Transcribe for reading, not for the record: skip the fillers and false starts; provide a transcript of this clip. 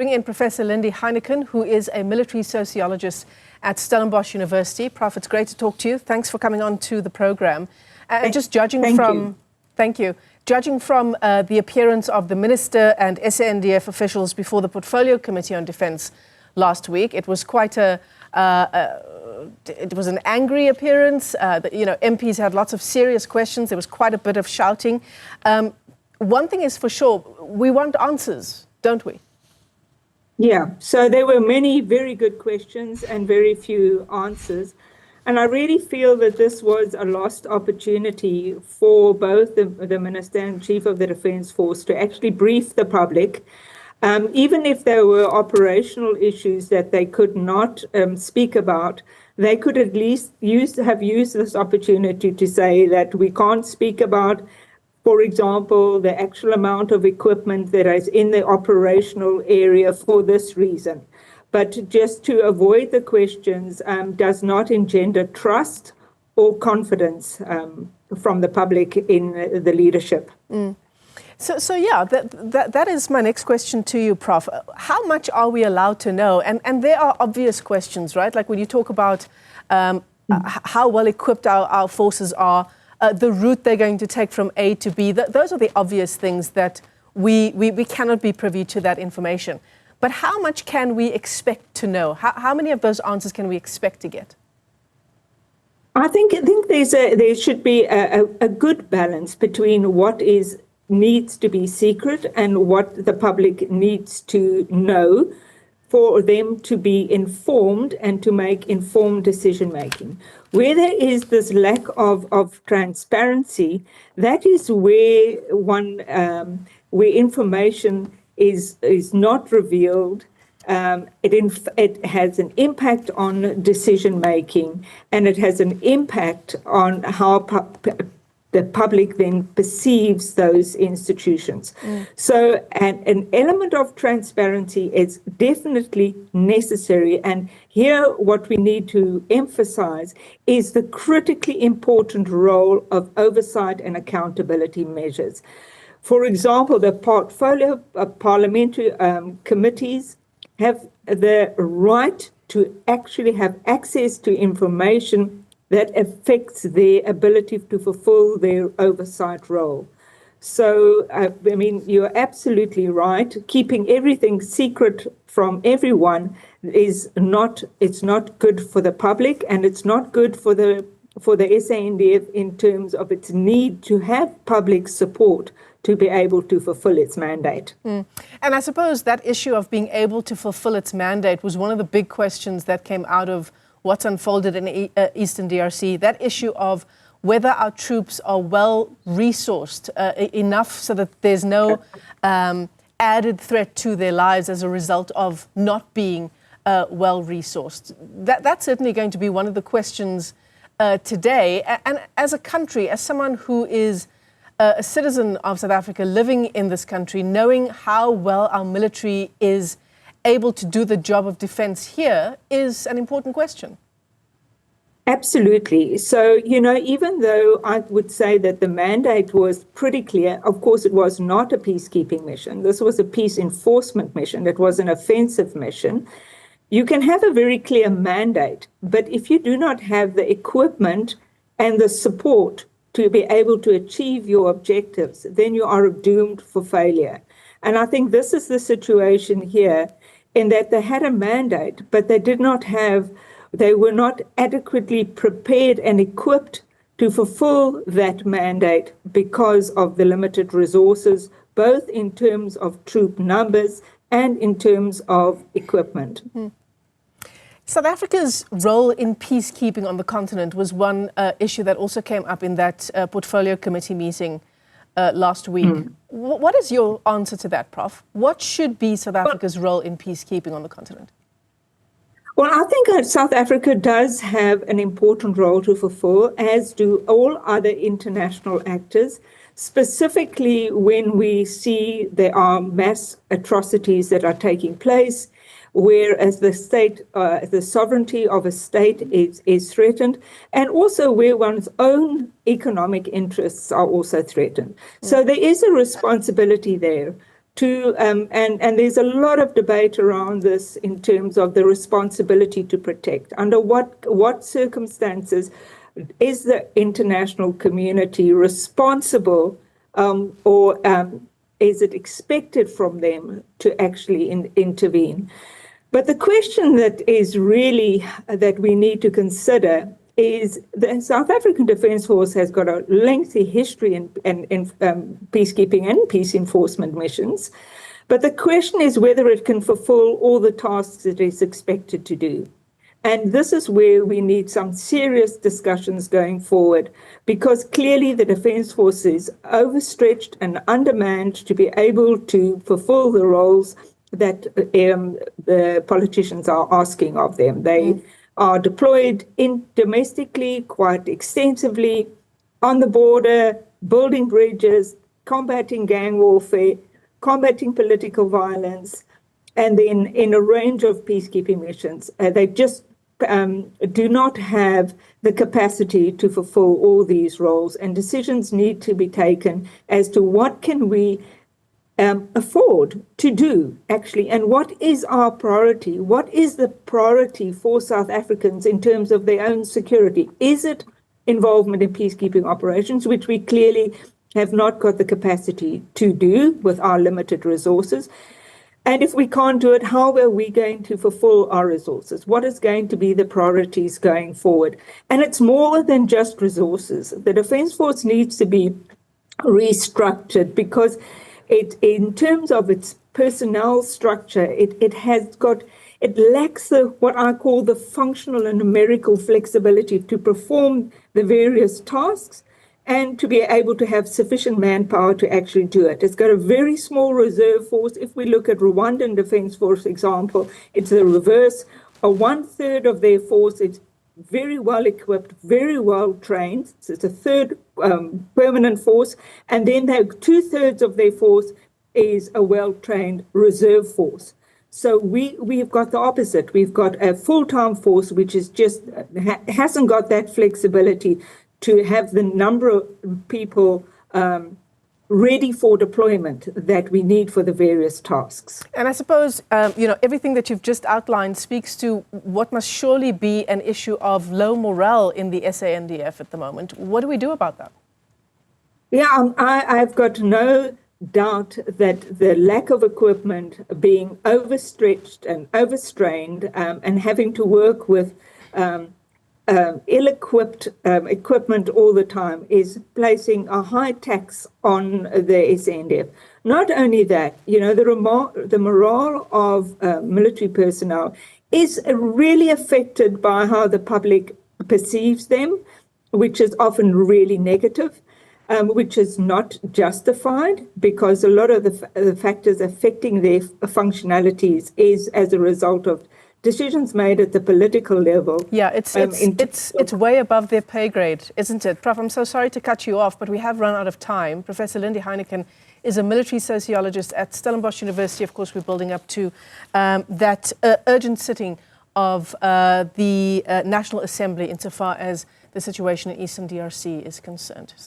Bring in Professor Lindy Heinecken, who is a military sociologist at Stellenbosch University. Prof, it's great to talk to you. Thanks for coming on to the program. And just judging from, thank you. Judging from the appearance of the Minister and SANDF officials before the Portfolio Committee on Defence last week, it was quite it was an angry appearance. MPs had lots of serious questions. There was quite a bit of shouting. One thing is for sure, we want answers, don't we? Yeah, so there were many very good questions and very few answers. And I really feel that this was a lost opportunity for both the Minister and Chief of the Defence Force to actually brief the public. Even if there were operational issues that they could not speak about, they could at least have used this opportunity to say that we can't speak about, for example, the actual amount of equipment that is in the operational area for this reason. But just to avoid the questions does not engender trust or confidence from the public in the leadership. So yeah, that is my next question to you, Prof. How much are we allowed to know? And there are obvious questions, right? Like when you talk about how well equipped our forces are, the route they're going to take from A to B, those are the obvious things that we cannot be privy to that information. But how much can we expect to know? How many of those answers can we expect to get? I think there should be a good balance between what needs to be secret and what the public needs to know for them to be informed and to make informed decision making. Where there is this lack of transparency, that is where where information is not revealed. It has an impact on decision making, and it has an impact on how the public then perceives those institutions. So an element of transparency is definitely necessary. And here what we need to emphasize is the critically important role of oversight and accountability measures. For example, the portfolio parliamentary committees have the right to actually have access to information that affects their ability to fulfill their oversight role. So, you're absolutely right. Keeping everything secret from everyone it's not good for the public, and it's not good for the SANDF in terms of its need to have public support to be able to fulfill its mandate. And I suppose that issue of being able to fulfill its mandate was one of the big questions that came out of what's unfolded in Eastern DRC, that issue of whether our troops are well resourced enough so that there's no added threat to their lives as a result of not being well resourced. That's certainly going to be one of the questions today. And as a country, as someone who is a citizen of South Africa living in this country, knowing how well our military is able to do the job of defense here is an important question. Absolutely. So, even though I would say that the mandate was pretty clear, of course, it was not a peacekeeping mission. This was a peace enforcement mission. It was an offensive mission. You can have a very clear mandate, but if you do not have the equipment and the support to be able to achieve your objectives, then you are doomed for failure. And I think this is the situation here, in that they had a mandate, but they were not adequately prepared and equipped to fulfill that mandate because of the limited resources, both in terms of troop numbers and in terms of equipment. South Africa's role in peacekeeping on the continent was one issue that also came up in that Portfolio Committee meeting last week. What is your answer to that, Prof? What should be South Africa's role in peacekeeping on the continent? Well, I think South Africa does have an important role to fulfill, as do all other international actors, specifically when we see there are mass atrocities that are taking place, whereas the sovereignty of a state is threatened, and also where one's own economic interests are also threatened. So there is a responsibility there. and there's a lot of debate around this in terms of the responsibility to protect. Under what circumstances is the international community responsible, or is it expected from them to actually intervene? But the question that is really that we need to consider is the South African Defence Force has got a lengthy history in peacekeeping and peace enforcement missions. But the question is whether it can fulfill all the tasks it is expected to do. And this is where we need some serious discussions going forward, because clearly the Defence Force is overstretched and undermanned to be able to fulfill the roles that the politicians are asking of them. They are deployed domestically quite extensively, on the border, building bridges, combating gang warfare, combating political violence, and then in a range of peacekeeping missions. They just do not have the capacity to fulfill all these roles, and decisions need to be taken as to what can we afford to do, actually, and what is our priority? What is the priority for South Africans in terms of their own security? Is it involvement in peacekeeping operations, which we clearly have not got the capacity to do with our limited resources? And if we can't do it, how are we going to fulfill our resources? What is going to be the priorities going forward? And it's more than just resources. The Defence Force needs to be restructured, because in terms of its personnel structure, it lacks what I call the functional and numerical flexibility to perform the various tasks and to be able to have sufficient manpower to actually do it. It's got a very small reserve force. If we look at Rwandan Defence Force example, it's the reverse. 1/3 of their force is very well equipped, very well trained. So it's a third permanent force. And then 2/3 of their force is a well-trained reserve force. So we've got the opposite. We've got a full-time force which is just hasn't got that flexibility to have the number of people ready for deployment that we need for the various tasks. And I suppose, everything that you've just outlined speaks to what must surely be an issue of low morale in the SANDF at the moment. What do we do about that? Yeah, I've got no doubt that the lack of equipment, being overstretched and overstrained, and having to work with ill-equipped equipment all the time is placing a high tax on the SANDF. Not only that, the morale of military personnel is really affected by how the public perceives them, which is often really negative, which is not justified, because a lot of the factors affecting their functionalities is as a result of decisions made at the political level. Yeah, it's way above their pay grade, isn't it? Prof, I'm so sorry to cut you off, but we have run out of time. Professor Lindy Heinecken is a military sociologist at Stellenbosch University. Of course, we're building up to that urgent sitting of the National Assembly insofar as the situation in Eastern DRC is concerned.